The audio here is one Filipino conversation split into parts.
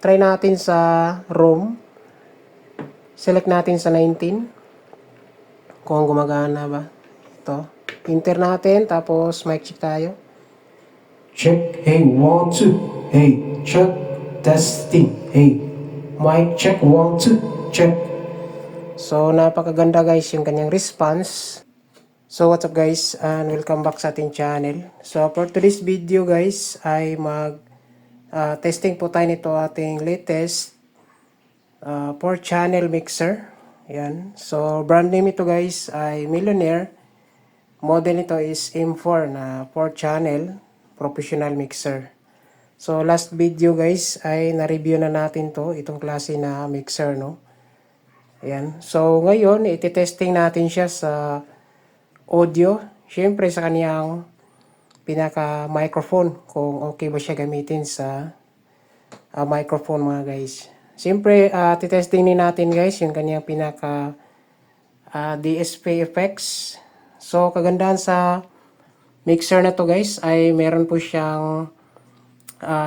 try natin sa ROM. Select natin sa 19. Kung gumagana ba. Ito. Enter natin. Tapos mic check tayo. Check, hey, 1, 2, hey, check, testing, hey, mic check, 1, 2, check. So, napakaganda guys yung kanyang response. So, what's up guys, and welcome back sa ating channel. So, for today's video guys, ay testing po tayo nito ating latest 4-channel mixer. Yan. So, brand name ito guys ay Millionaire. Model nito is M4 na 4-channel professional mixer. So, last video guys ay na-review na natin itong klase na mixer, no? Ayan. So, ngayon, iti-testing natin siya sa audio. Siyempre, sa kaniyang pinaka-microphone. Kung okay ba siya gamitin sa microphone mga guys. Siyempre, titesting din natin guys yung kaniyang pinaka DSP effects. So, kagandahan sa mixer na to guys ay meron po siyang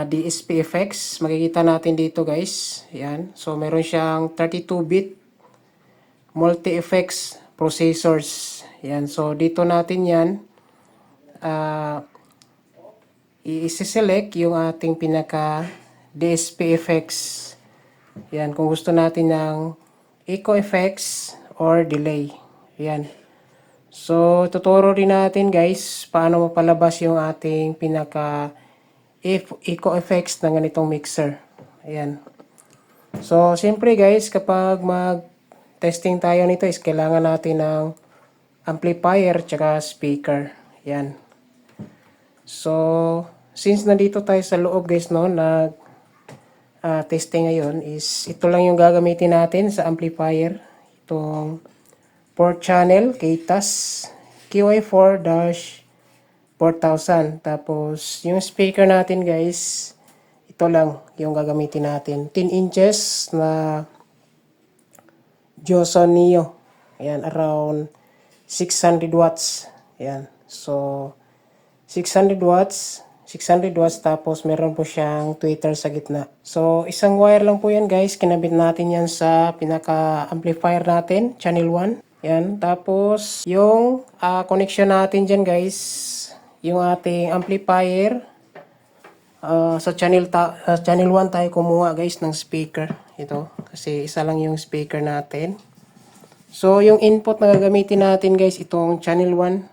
DSP effects. Makikita natin dito guys. Yan. So, meron siyang 32-bit multi-effects processors. Yan. So, dito natin yan i-select yung ating pinaka DSP effects. Yan. Kung gusto natin ng echo effects or delay. Yan. So, tuturo rin natin guys paano mapalabas yung ating pinaka echo effects ng ganitong mixer. Ayan. So, siyempre guys, kapag mag-testing tayo nito is kailangan natin ng amplifier tsaka speaker. Ayan. So, since nandito tayo sa loob guys, no, testing ngayon is ito lang yung gagamitin natin sa amplifier. Itong 4-channel KTAS QI4-4000. Tapos, yung speaker natin guys, ito lang yung gagamitin natin. 10 inches na Joson Neo. Ayan, around 600 watts. Ayan. So, 600 watts tapos meron po siyang tweeter sa gitna. So, isang wire lang po yan guys. Kinabit natin yan sa pinaka-amplifier natin, channel 1. Yan. Tapos, yung connection natin dyan guys, yung ating amplifier, sa channel 1 tayo kumuha guys ng speaker. Ito. Kasi isa lang yung speaker natin. So, yung input na gagamitin natin guys, itong channel 1.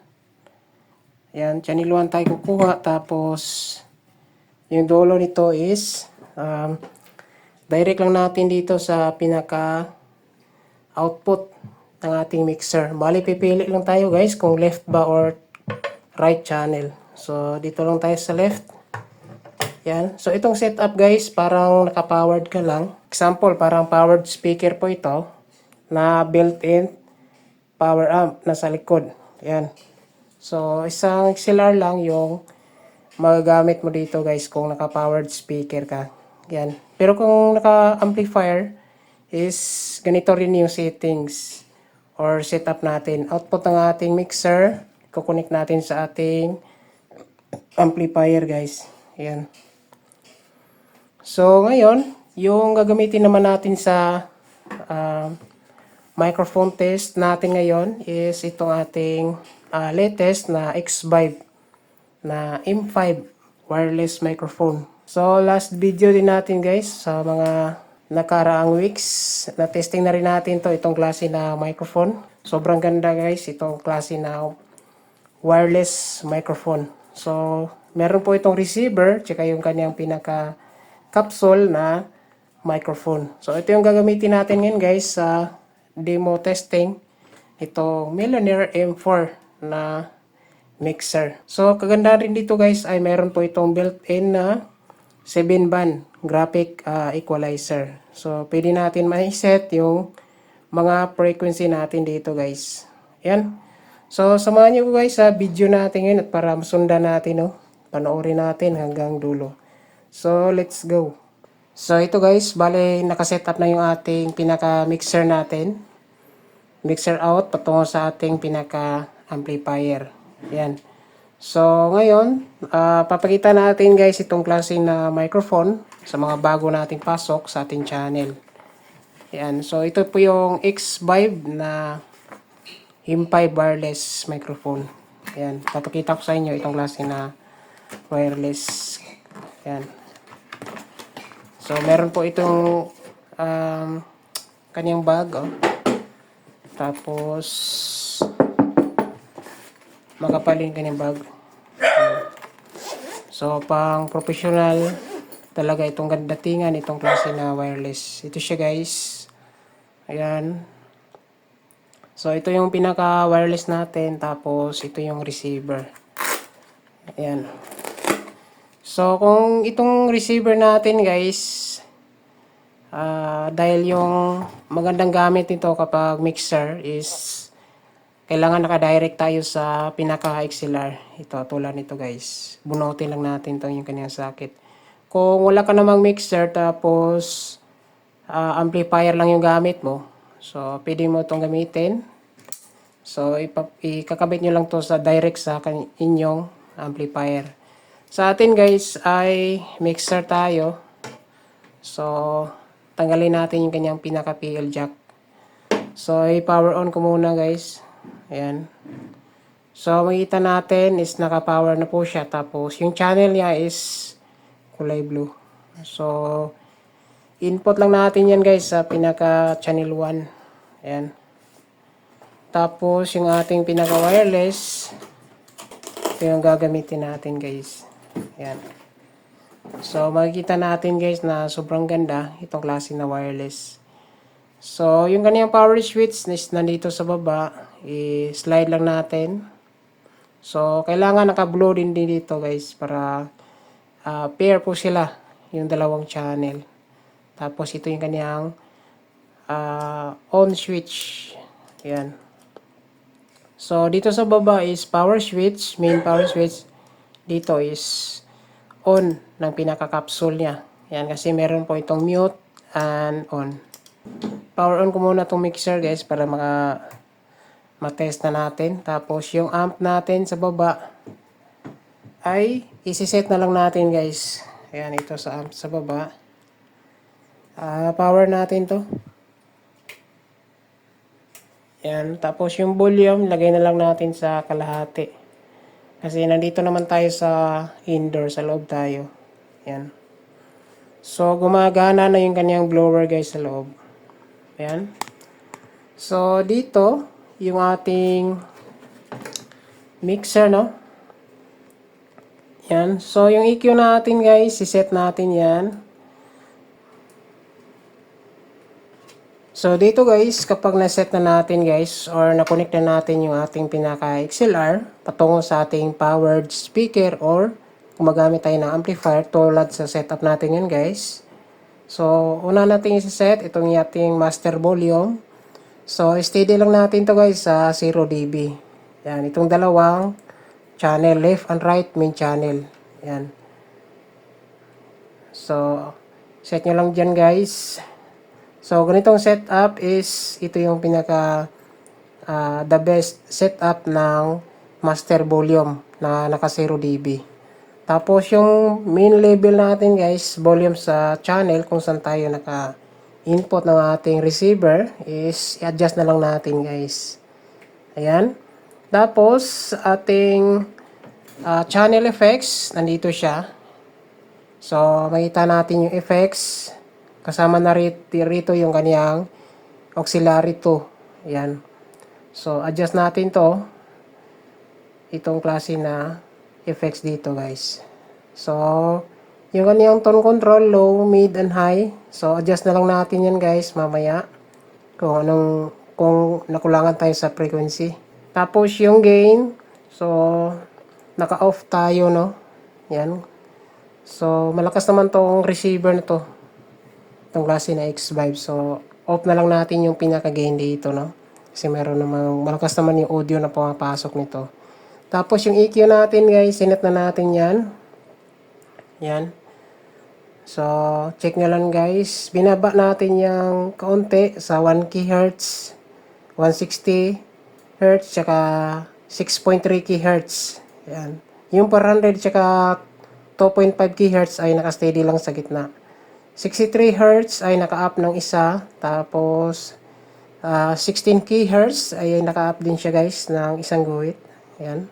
Yan. Channel 1 tayo kukuha. Tapos, yung dulo nito is, direct lang natin dito sa pinaka output ng ating mixer. Bali, pipili lang tayo guys kung left ba or right channel. So, dito lang tayo sa left. Yan. So, itong setup guys, parang naka-powered ka lang. Example, parang powered speaker po ito na built-in power amp nasa likod. Yan. So, isang XLR lang yung magagamit mo dito guys kung naka-powered speaker ka. Yan. Pero kung naka-amplifier is ganito rin yung settings or setup natin. Output ng ating mixer, kukonek natin sa ating amplifier guys. Ayan. So, ngayon, yung gagamitin naman natin sa microphone test natin ngayon is itong ating latest na X-Vibe na M5 wireless microphone. So, last video din natin guys sa mga nakaraang weeks, na testing na rin natin itong klase na microphone. Sobrang ganda guys, itong klase na wireless microphone. So, meron po itong receiver, tsaka yung kanyang pinaka capsule na microphone. So, ito yung gagamitin natin ngayon guys sa demo testing. Itong Millionaire M4 na mixer. So, kaganda rin dito guys ay meron po itong built-in na 7-band graphic equalizer. So, pwede natin ma-set yung mga frequency natin dito guys. Ayan. So, samahan nyo guys sa video natin ngayon at para masundan natin, no? Panoorin natin hanggang dulo. So, let's go. So, ito guys, bale nakasetup na yung ating pinaka-mixer natin. Mixer out patungo sa ating pinaka-amplifier. Ayan. So, ngayon, papakita natin guys itong klase na microphone sa mga bago nating pasok sa ating channel. Yan. So, ito po yung X-Vibe na HIM5 wireless microphone. Yan. Papakita ko sa inyo itong klase na wireless. Yan. So, meron po itong kanyang bag. Oh. Tapos, makapal yung kanyang bag. So, pang professional talaga itong datingan, itong klase na wireless. Ito siya guys. Ayan. So, ito yung pinaka-wireless natin. Tapos, ito yung receiver. Ayan. So, kung itong receiver natin guys, dahil yung magandang gamit nito kapag mixer is kailangan naka-direct tayo sa pinaka-XLR. Ito, tulad nito guys. Bunutin lang natin to yung kanyang socket. Kung wala ka namang mixer tapos amplifier lang yung gamit mo, so pwede mo itong gamitin. So ikakabit nyo lang to sa direct sa inyong amplifier. Sa atin guys ay mixer tayo. So tanggalin natin yung kanyang pinaka-PL jack. So i-power on ko muna guys. Ayan. So, makikita natin is naka-power na po siya. Tapos, yung channel niya is kulay blue. So, input lang natin yan guys sa pinaka-channel 1. Ayan. Tapos, yung ating pinaka-wireless, ito yung gagamitin natin guys. Ayan. So, makikita natin guys na sobrang ganda itong klase na wireless. So, yung kaniyang power switch is nandito sa baba. I-slide lang natin. So, kailangan naka-blow din dito guys para pair po sila yung dalawang channel. Tapos, ito yung kaniyang on switch. Ayan. So, dito sa baba is power switch, main power switch. Dito is on ng pinaka-capsule niya. Ayan, kasi meron po itong mute and on. Power on ko muna itong mixer guys para matest na natin. Tapos yung amp natin sa baba ay isi-set na lang natin guys. Ayan, ito sa amp sa baba. Power natin to. Ayan, tapos yung volume lagay na lang natin sa kalahati. Kasi nandito naman tayo sa indoor, sa loob tayo. Ayan. So gumagana na yung kanyang blower guys sa loob. Ayan. So, dito, yung ating mixer, no? Ayan. So, yung EQ natin, guys, iset natin yan. So, dito, guys, kapag naset na natin, guys, or na-connect na natin yung ating pinaka-XLR patungo sa ating powered speaker or gumagamit tayo ng amplifier tulad sa setup natin yun, guys. So, una natin i-set itong ating master volume. So, steady lang natin to guys sa 0 dB. Yan, itong dalawang channel, left and right main channel. Yan. So, set nyo lang dyan guys. So, ganitong setup is, ito yung pinaka the best setup ng master volume na naka 0 dB. Tapos yung main level natin guys, volume sa channel kung saan tayo naka-input ng ating receiver is i-adjust na lang natin guys. Ayan. Tapos ating channel effects, nandito siya. So makita natin yung effects. Kasama na rito yung kaniyang auxiliary 2. Ayan. So adjust natin to. Itong klase na effects dito guys. So, yung kaniyang tone control, low, mid, and high. So, adjust na lang natin yan guys mamaya. Kung nakulangan tayo sa frequency. Tapos, yung gain. So, naka-off tayo, no? Yan. So, malakas naman tong receiver na to. Itong klase na X-Vibe. So, off na lang natin yung pinaka-gain dito, no? Kasi meron namang, malakas naman yung audio na pumapasok nito. Tapos yung EQ natin guys, sinet na natin yan. Yan. So, check nyo lang guys. Binaba natin yung kaunti sa 1 kHz, 160 Hz, tsaka 6.3 kHz. Yan. Yung 400 tsaka 2.5 kHz ay naka-steady lang sa gitna. 63 Hz ay naka-up ng isa. Tapos 16 kHz ay naka-up din siya guys ng isang guhit. Ayan.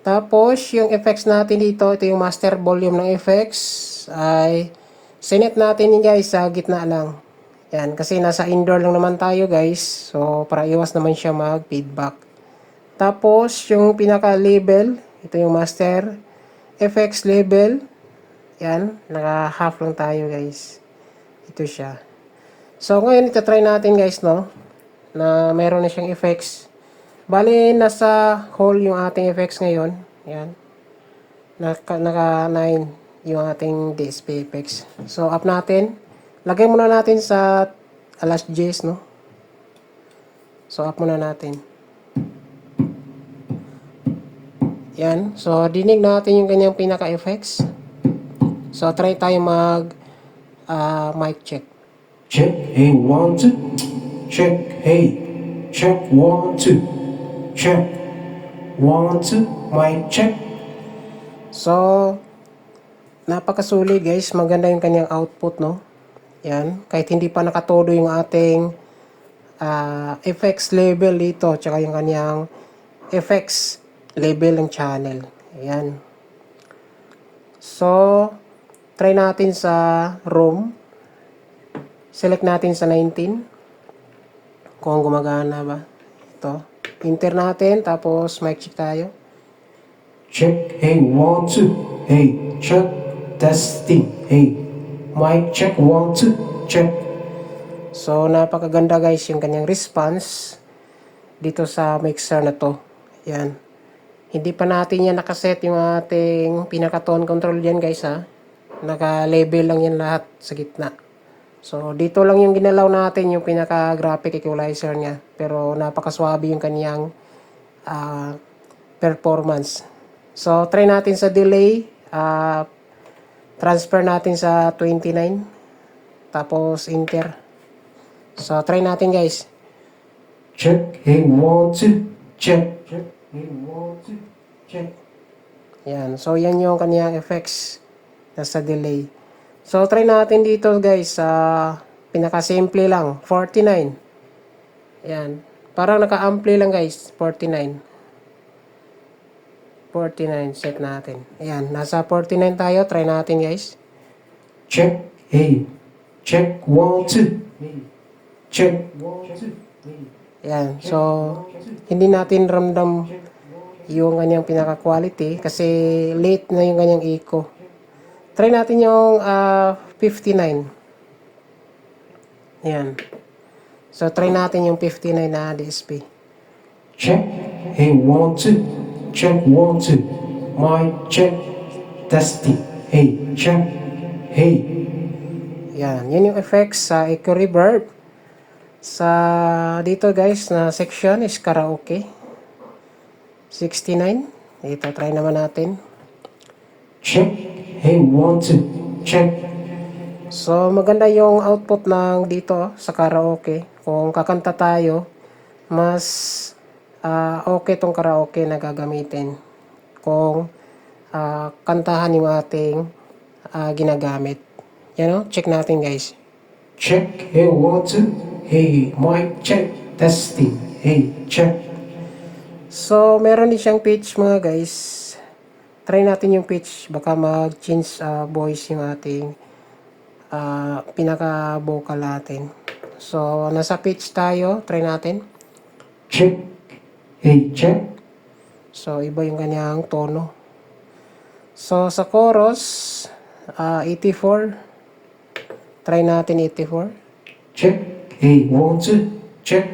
Tapos yung effects natin dito, ito yung master volume ng effects ay sinet natin yun guys sa gitna lang. Yan, kasi nasa indoor lang naman tayo guys. So para iwas naman siya mag-feedback. Tapos yung pinaka-label, ito yung master effects label. Yan, naka-half lang tayo guys. Ito siya. So ngayon ito try natin guys no, na meron na siyang effects. Bali nasa whole yung ating effects ngayon. Yan. Naka 9 yung ating DSP effects. So up natin. Lagay muna natin sa alas 10 no. So up muna natin. Yan. So dinig natin yung kanyang pinaka-effects. So try tayo mag mic check. Check, hey, 1, 2. Check, hey. Check, 1, 2. Check, 1, 2. Mic check. So napakasuli guys, maganda yung kanyang output no. Yan, kahit hindi pa nakatodo yung ating effects label dito, tsaka yung kanyang effects label ng channel. Ayan. So try natin sa room. Select natin sa 19 kung gumagana ba. Ito. Enter natin, tapos mic check tayo. Check, hey, 1, 2. Hey, check, testing. Hey, mic check, 1, 2. Check. So napakaganda guys yung kanyang response dito sa mixer na to. Yan. Hindi pa natin yan nakaset yung ating pinaka-tone control dyan guys ha. Naka-label lang yan lahat sa gitna. So dito lang yung ginalaw natin yung pinaka-graphic equalizer niya. Pero napakaswabe yung kanyang performance. So try natin sa delay. Transfer natin sa 29. Tapos enter. So try natin guys. Check, hey, 1, 2. Check. Check, hey, 1, 2. Check. Yan. So yan yung kanyang effects sa delay. So try natin dito guys sa pinaka-simple lang, 49. Yan. Parang naka-ampli lang guys, 49. 49 set natin. Ayan, nasa 49 tayo. Try natin guys. Check, hey. Check, 1, 2. Check, 1, 2. Ayan, so hindi natin ramdam yung kanyang pinaka-quality kasi late na yung kanyang echo. Try natin yung 59. Ayan. So try natin yung 59 na DSP. Check, hey, 1, 2. Check, 1, 2. Mic check, testing. Hey, check, hey. Yan, yun yung effects sa echo reverb. Sa dito guys na section is karaoke. 69. Ito, try naman natin. Check, hey, 1, 2. Check. So maganda yung output ng dito sa karaoke. Kung kakanta tayo, mas okay tong karaoke na gagamitin. Kung kantahan yung ating ginagamit. Yan o, check natin guys. Check, hey, 1, 2. Hey, mic check, testing. Hey, check. So meron din siyang pitch mga guys. Try natin yung pitch. Baka mag-change voice yung ating pinaka-vocal natin. So nasa pitch tayo. Try natin. Check. Hey, check. So iba yung kanyang tono. So sa chorus 84. Try natin 84. Check. Hey, 1, 2. Check.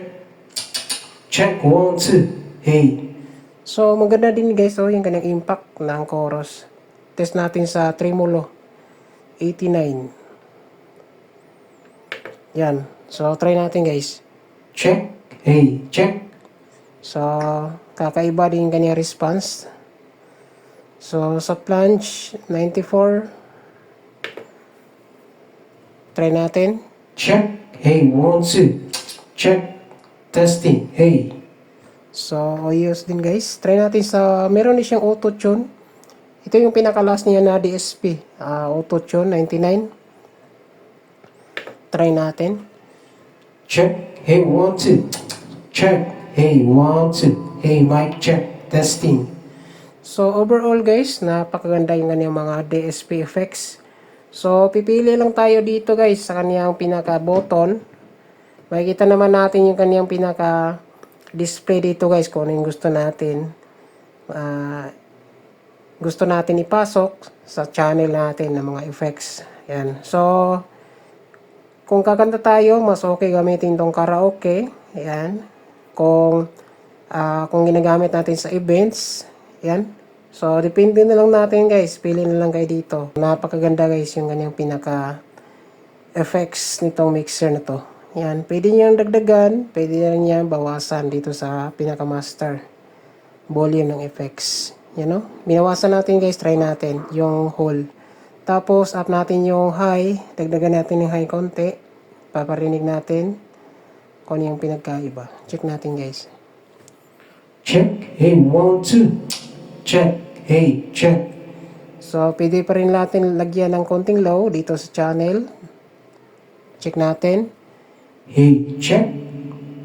Check, 1, 2. Hey. So maganda din guys yung kanyang impact ng chorus. Test natin sa tremolo 89. Yan. So try natin guys. Check. Hey, check. So kakaiba din kanyang response. So sa plunge 94. Try natin. Check. Hey, 1, 2. Check. Testing. Hey. So, ayos din guys. Try natin sa, meron din siyang auto-tune. Ito yung pinaka-last niya na DSP. Auto-tune 99. Try natin. Check, hey, 1, 2. Check, hey, 1, 2. Hey, mic check, testing. So, overall guys, napakaganda yung kanyang mga DSP effects. So, pipili lang tayo dito guys sa kanyang pinaka-button. Makikita naman natin yung kanyang pinaka-display dito guys kung ano yung gusto natin. Gusto natin ipasok sa channel natin ng mga effects. Yan. So, kung kakanta tayo, mas okay gamitin tong karaoke. Yan. Kung ginagamit natin sa events, yan. So, depende na lang natin guys. Pili na lang kayo dito. Napakaganda guys yung kanyang pinaka effects nitong mixer na to. Yan. Pwede niyang dagdagan, pwede niyang bawasan dito sa pinaka master volume ng effects. Yan no? Binawasan natin guys, try natin yung whole. Tapos, up natin yung high. Dagdagan natin yung high konti. Paparinig natin kung ano yung pinagkaiba. Check natin guys. Check, hey, 1, 2. Check, hey, check. So, pwede pa rin natin lagyan ng konting low dito sa channel. Check natin. Hey, check,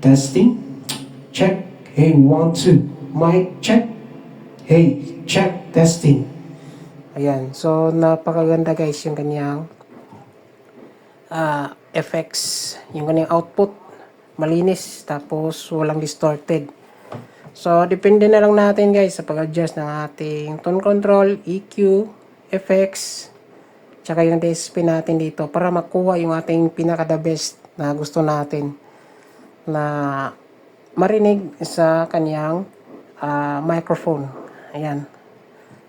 testing. Check, hey, 1, 2. Mic check. Hey, check, testing. Ayan. So, napakaganda guys yung kanyang effects. Yung kanyang output. Malinis. Tapos, walang distorted. So, depende na lang natin guys sa pag-adjust ng ating tone control, EQ, effects, tsaka yung DSP natin dito para makuha yung ating pinaka-the best na gusto natin na marinig sa kanyang microphone. Ayan.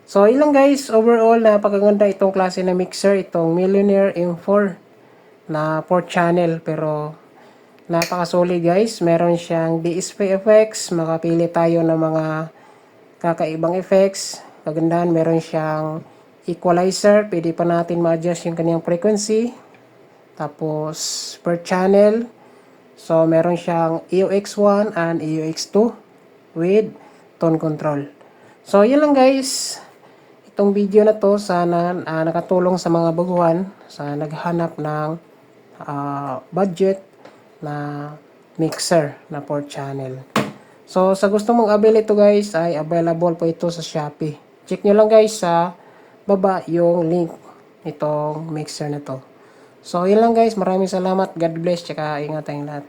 So, ilang guys, overall, napakaganda itong klase na mixer, itong Millionaire M4 na 4 channel, pero napaka-solid guys. Meron siyang DSP effects, makapili tayo ng mga kakaibang effects. Kagandahan, meron siyang equalizer, pwede pa natin ma-adjust yung kanyang frequency. Tapos, per channel, so meron siyang AUX1 and AUX2 with tone control. So, yun lang guys. Itong video na to, sana nakatulong sa mga baguhan sa naghanap ng budget na mixer na 4 channel. So, sa gusto mong avail ito guys, ay available po ito sa Shopee. Check nyo lang guys sa baba yung link nitong mixer na to. So, yun lang guys. Maraming salamat. God bless. Tsaka ingat tayong lahat.